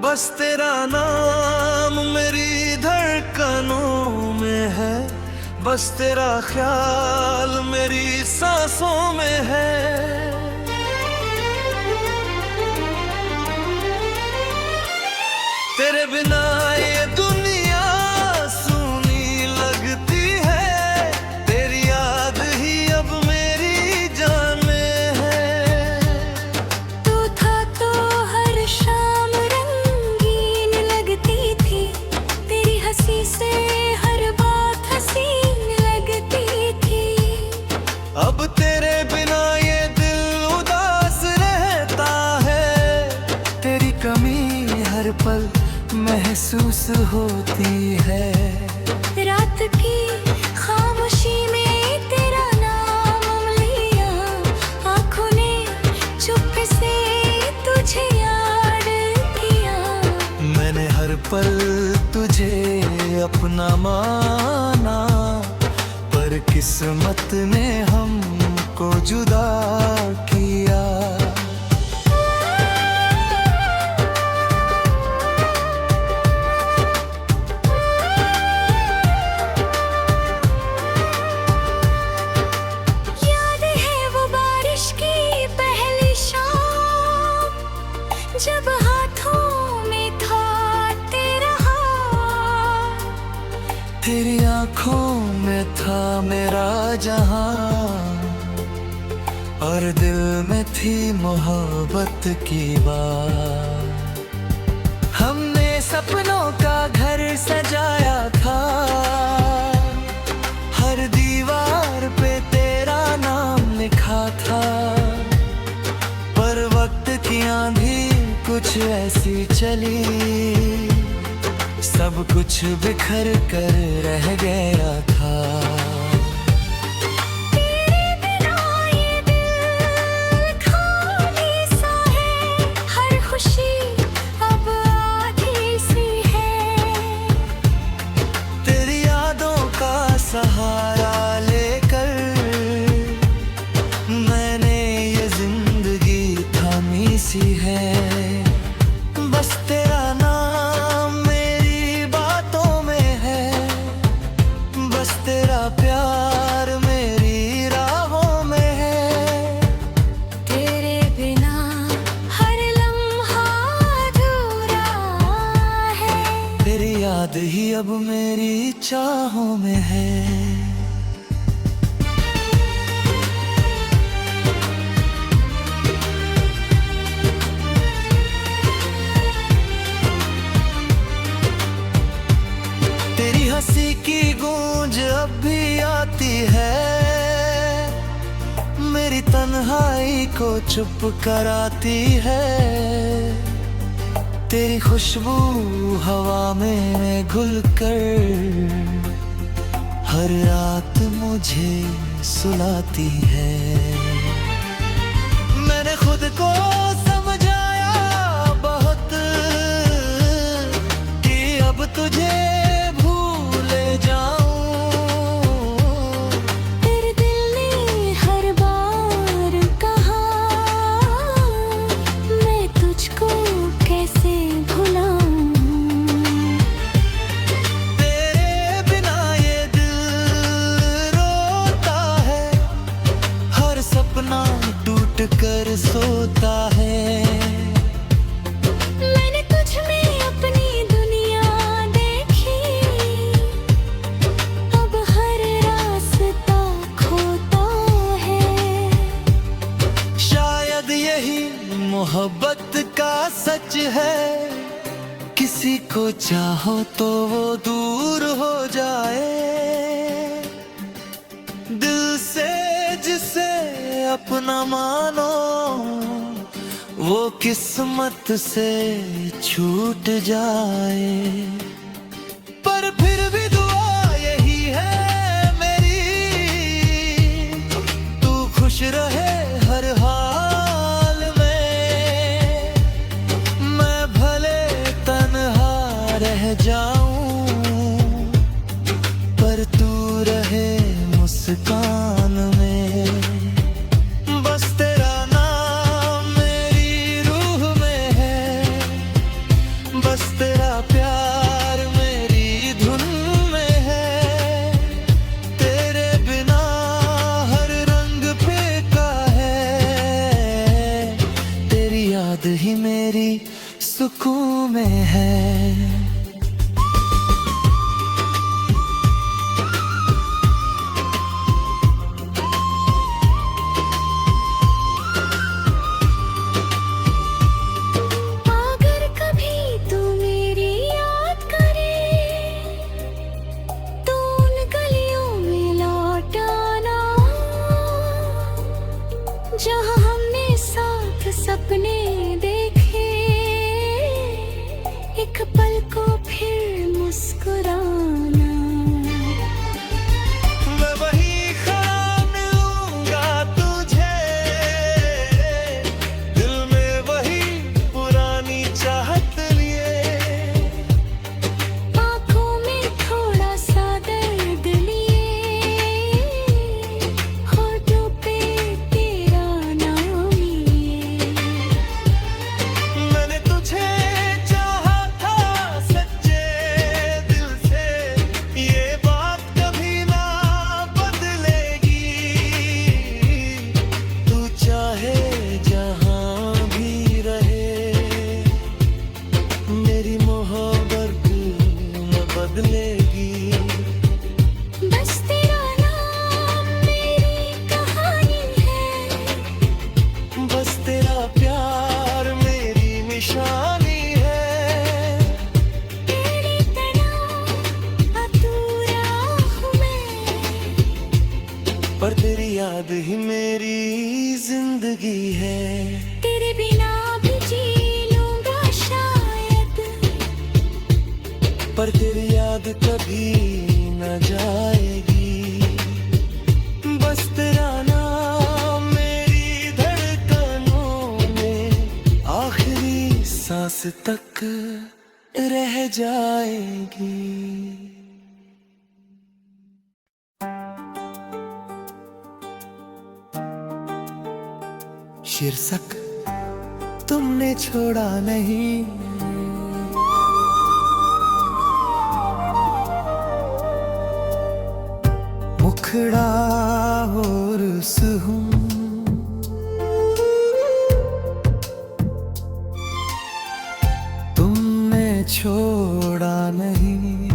बस तेरा नाम मेरी धड़कनों में है, बस तेरा ख्याल मेरी सांसों में है। तेरे बिना ये दुनिया सूनी लगती है, तेरी याद ही अब मेरी जान में है। तू था तो हर शाम रंगीन लगती थी, तेरी हंसी से हर बात हसीन लगती थी। अब तेरे बिना ये दिल उदास रहता है, तेरी कमी हर पल महसूस होती है। रात की खामोशी में तेरा नाम लिया, आँखों ने चुप से तुझे याद किया। मैंने हर पल तुझे अपना माना, पर किस्मत ने हमको जुदा किया। जब हाथों में था तेरा हाथ, तेरी आँखों में था मेरा जहां, और दिल में थी मोहब्बत की बात। हमने सपनों का घर सजाया था, हर दीवार पे तेरा नाम लिखा था। पर वक्त की आंधी कुछ ऐसी चली, सब कुछ बिखर कर रह गया था। तेरे बिना ये दिल खाली सा है, हर खुशी अब आधी सी है। तेरी यादों का सहारा लेकर मैंने ये जिंदगी थामी सी है। बस तेरा नाम मेरी बातों में है, बस तेरा प्यार मेरी राहों में है। तेरे बिना हर लम्हा अधूरा है, तेरी याद ही अब मेरी चाहों में है। हंसी की गूंज अब भी आती है, मेरी तन्हाई को चुप कराती है। तेरी खुशबू हवा में घुल कर हर रात मुझे सुलाती है। मैंने खुद को समझाया बहुत कि अब तुझे कर सोता है। मैंने तुझ में अपनी दुनिया देखी, अब हर रास्ता खोता है। शायद यही मोहब्बत का सच है, किसी को चाहो तो वो दूर हो जाए। दिल से जिसे अपना मानो वो किस्मत से छूट जाए। पर फिर भी दुआ यही है मेरी, तू खुश रहे हर हाल में। मैं भले तन्हा रह जाऊं, पर तू रहे मुस्कान में। बस तेरा नाम मेरी रूह में है, जाएगी। बस तेरा नाम मेरी कहानी है, बस तेरा प्यार मेरी निशानी है। तेरी तरह अधूरा हूँ मैं, पर तेरी याद ही मेरी जिंदगी है। तेरे बिना भी जी लूंगा शायद, पर तेरी याद कभी न जाएगी। बस तेरा नाम मेरी धड़कनों में आखिरी सांस तक रह जाएगी। शीर्षक तुमने छोड़ा नहीं। मुखड़ा और सुहूं तुमने छोड़ा नहीं।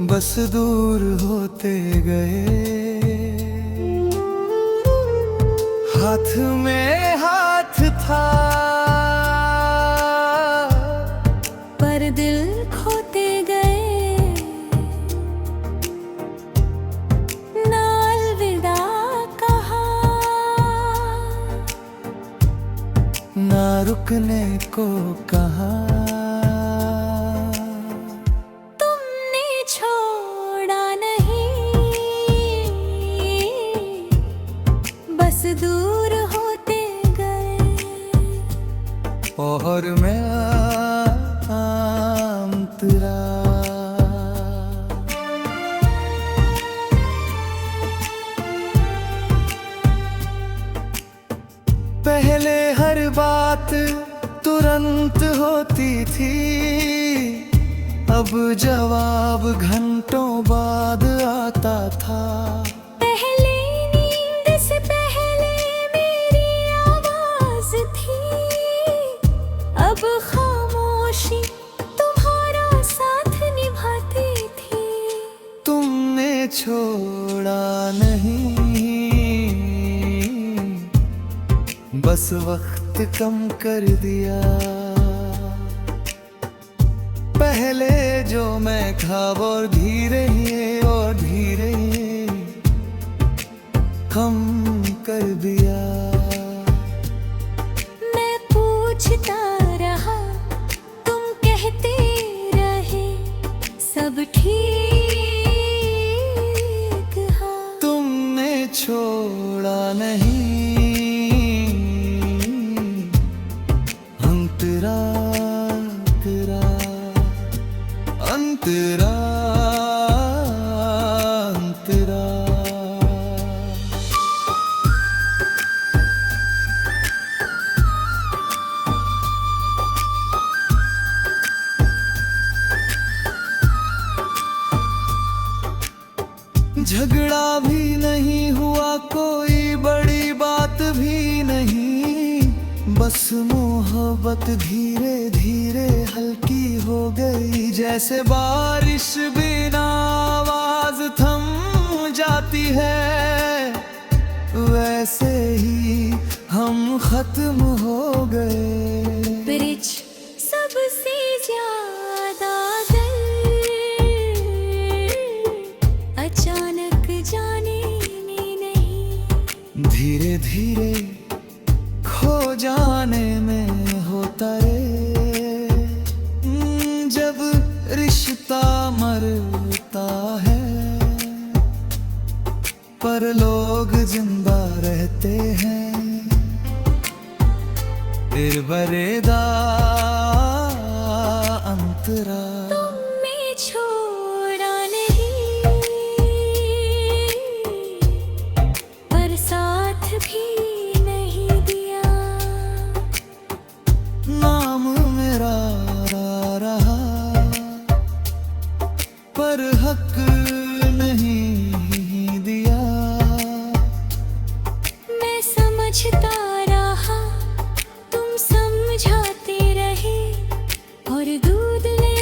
बस दूर होते गए, हाथ में हाथ था, पर दिल खोते गए। ना अलविदा कहा, ना रुकने को कहा। तुमने छोड़ा नहीं, बस दूर होते गए। और मैं अंतरा। पहले हर बात तुरंत होती थी, अब जवाब घंटों बाद आता था। पहले नींद से पहले मेरी आवाज थी, अब खामोशी तुम्हारा साथ निभाती थी। तुमने छोड़ा नहीं, बस वक्त कम कर दिया। पहले जो मैं था वो धीरे कम कर दिया। मैं पूछता रहा, तुम कहते रहे सब ठीक है। तुमने छोड़ा नहीं, अंतरा तेरा अंतरा अंतरा। झगड़ा भी नहीं हुआ, कोई बड़ी बात भी नहीं। बस मोहब्बत धीरे धीरे हल्की हो गई। जैसे बारिश बिना आवाज थम जाती है, वैसे ही हम खत्म हो गए। ब्रिज सबसे ज्यादा दिल अचानक जाने में नहीं, धीरे धीरे खो जाने में होता रे। जब रिश्ता मरता है, पर लोग जिंदा रहते हैं। फिर बरेदा अंतरा। तुम्हें छोड़ा नहीं, पर साथ भी नहीं दिया। नाम मेरा रहा, पर हक नहीं दिया। मैं समझता रहा, तुम समझाते रहे, और दूध ले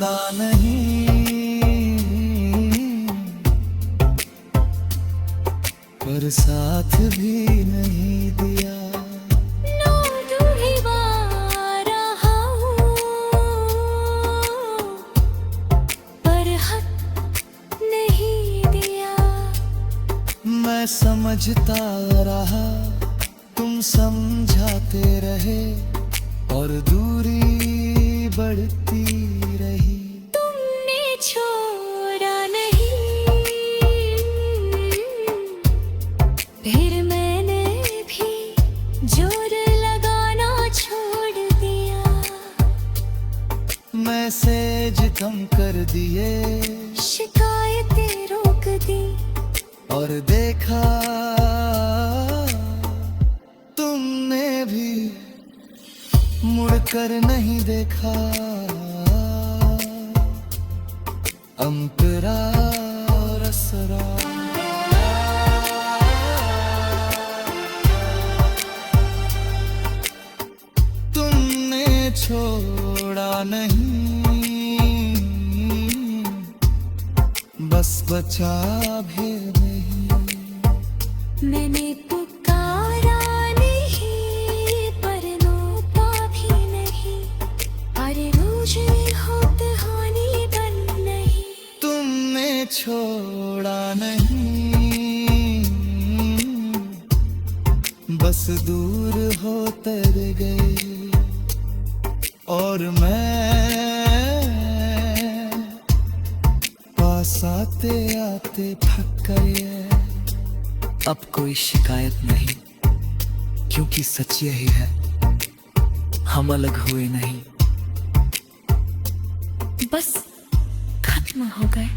छोड़ा नहीं, पर साथ भी नहीं दिया। नो दूरिवा रहा हूँ, पर हक नहीं दिया। मैं समझता रहा, तुम समझाते रहे, और दूरी बढ़ती रही। तुमने छोड़ा नहीं, फिर मैंने भी जोर लगाना छोड़ दिया। मैसेज कम कर दिए, शिकायतें रोक दी, और देखा तुमने भी मुड़कर नहीं देखा। अंतरा और असरा, तुमने छोड़ा नहीं, बस बचा भी नहीं। मैंने पुकारा नहीं, पर रोता भी नहीं। अरे रोज होते हानि बन नहीं। तुमने छोड़ा नहीं, बस दूर होकर गए, और मैं पास आते आते थक गए। अब कोई शिकायत नहीं, क्योंकि सच यही है, हम अलग हुए नहीं। बस खत्म हो गए।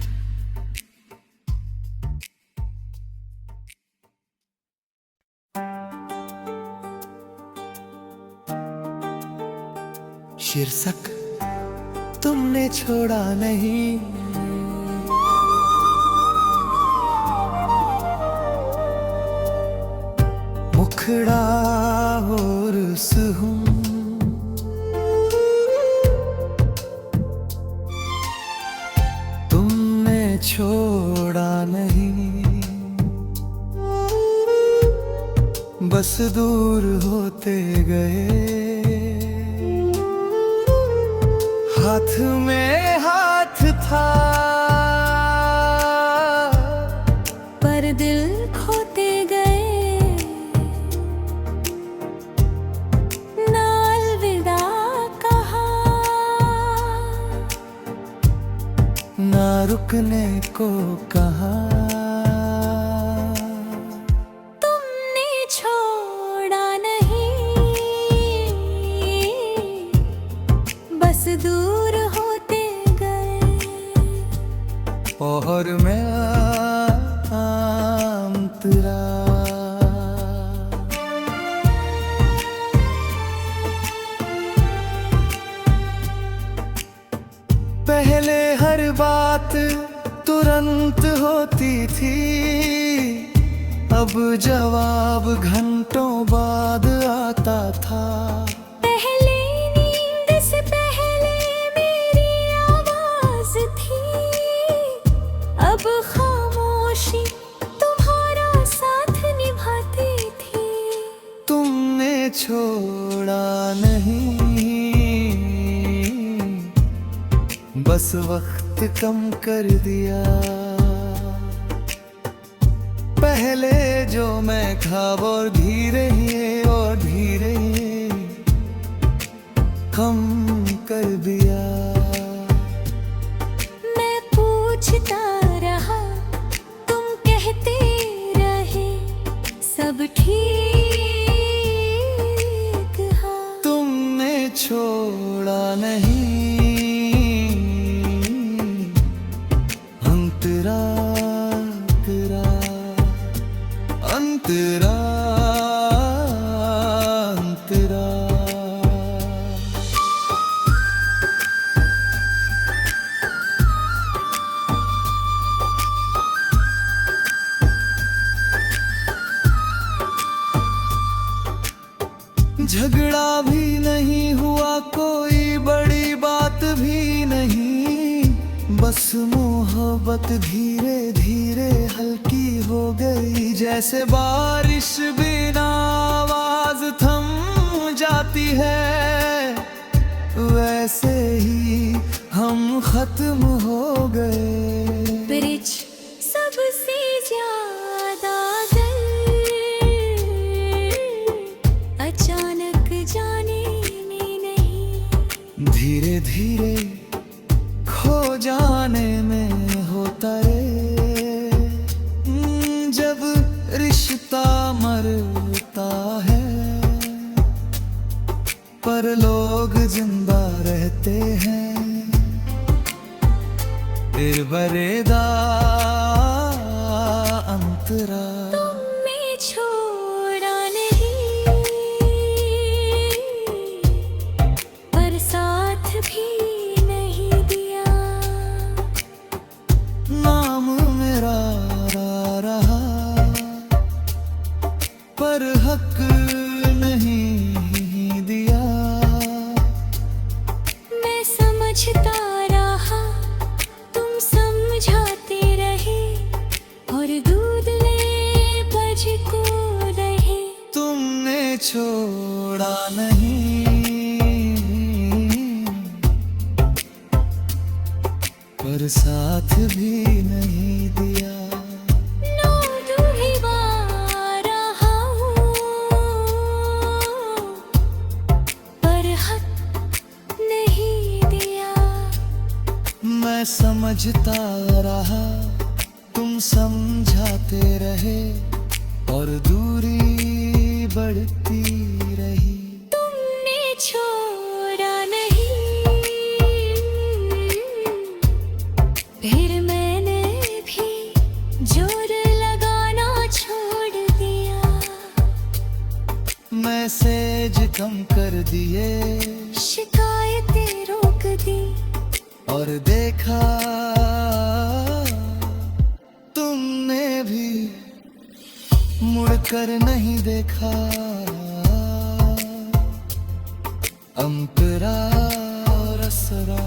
शीर्षक तुमने छोड़ा नहीं। मुखड़ा और सुहूं, तुमने छोड़ा नहीं, बस दूर होते गए। हाथ में हाथ था, पर दिल खोते गए। ना अलविदा कहा, ना रुकने को कहा। तुमने छोड़ा नहीं, बस दूर होते गए। और मैं अंतरा, पहले हर बात तुरंत होती थी, अब जवाब घंटों बाद आता था। पहले नींद से पहले मेरी आवाज थी, अब खामोशी तुम्हारा साथ निभाती थी। तुमने छोड़ा नहीं, बस वक्त कम कर दिया। पहले जो मैं था वो धीरे कम कर दिया। मैं पूछता रहा, तुम कहते रहे सब ठीक है। तुमने छोड़ा नहीं, अंतरा तेरा, अंतरा अंतरा। झगड़ा भी नहीं हुआ कोई बड़ी बात, बस मोहब्बत धीरे धीरे हल्की हो गई, जैसे बारिश बिना आवाज थम जाती है, वैसे ही हम खत्म हो गए। ब्रिज सबसे ज्यादा दिल अचानक जाने में नहीं, धीरे धीरे खो जाने में होता रे। जब रिश्ता मरता है पर लोग जिंदा रहते हैं, फिर बरेदा अंतरा तुम्हें छोड़ा नहीं, पर साथ भी नहीं दिया। नाम मेरा रहा पर हक नहीं दिया। मैं समझता रहा, तुम समझाते रहे, और दूध ले बज को रहे। तुमने छोड़ा नहीं पर साथ भी नहीं दिया। नो दुहिवा रहा हूँ, पर हक नहीं दिया। मैं समझता रहा, तुम समझाते रहे, और दूरी बढ़ती रही। तुमने छोड़ा नहीं, फिर मैंने भी जोर लगाना छोड़ दिया। मैसेज कम कर दिए, शिकायतें रोक दी, और देखा तुमने भी मुड़कर नहीं देखा। अंतरा और असरा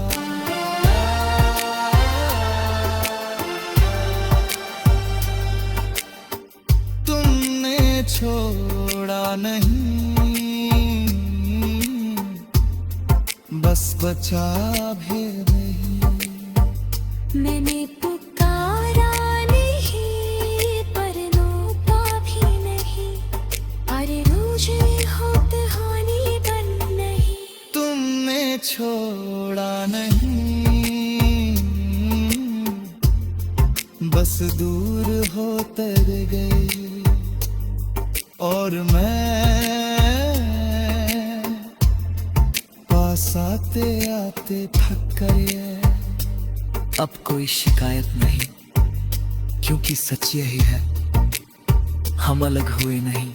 तुमने छोड़ा नहीं, बस बचा भेद नहीं। मैंने पुकारा नहीं, पर रोका भी नहीं। अरे रोज होत हानि बन नहीं। तुमने छोड़ा नहीं, बस दूर होते गए, और मैं पास आते आते थक गए। अब कोई शिकायत नहीं, क्योंकि सच यही है, हम अलग हुए नहीं,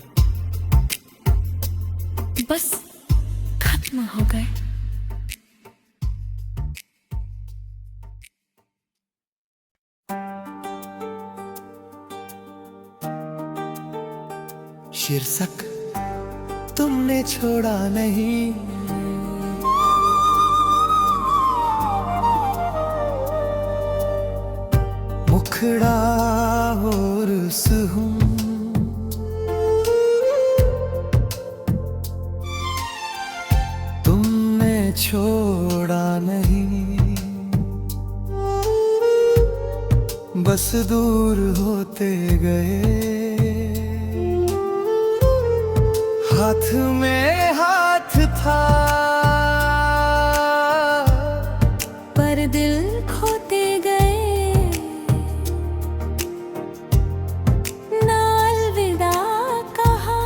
बस खत्म हो गए। शीर्षक तुमने छोड़ा नहीं। मुखड़ा और सुहूं तुमने छोड़ा नहीं, बस दूर होते गए। हाथ में हाथ था, पर दिल खोते गए। ना अलविदा कहा,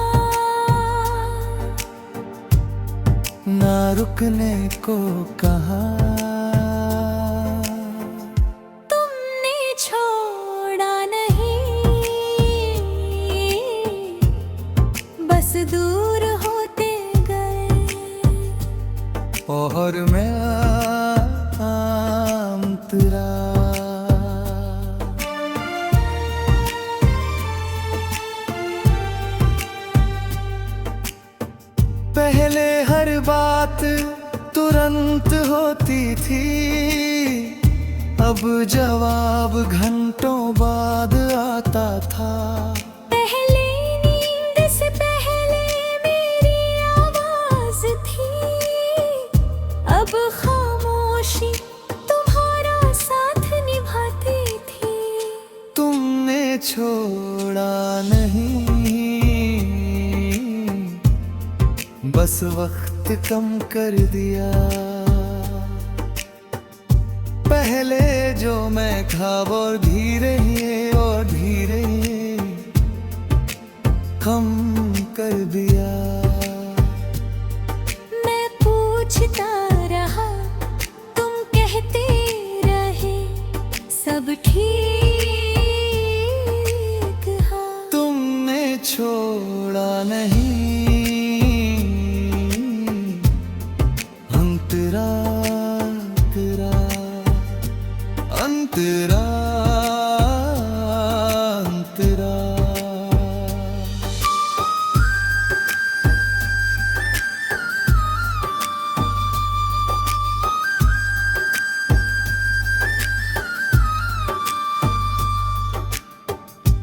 ना रुकने को कहा। तुमने छोड़ा नहीं, बस दूर होते गए। और मैं अंतरा पहले हर बात तुरंत होती थी, अब जवाब घंटों बाद आता था। पहले नींद से पहले मेरी आवाज थी, अब खामोशी तुम्हारा साथ निभाती थी। तुमने छोड़ा नहीं, बस वक्त कम कर दिया। पहले जो मैं था वो धीरे कम कर दिया। मैं पूछता रहा, तुम कहते रहे सब ठीक है। तुमने छोड़ा नहीं, अंतरा अंतरा अंतरा अंतरा।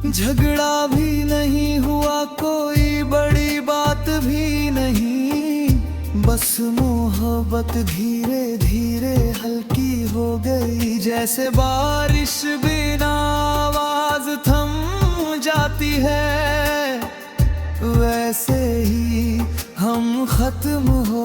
झगड़ा भी नहीं हुआ, कोई बड़ी बात भी नहीं, बस मोहब्बत धीरे धीरे हल्की हो गई। जैसे बारिश बिना आवाज थम जाती है, वैसे ही हम खत्म हो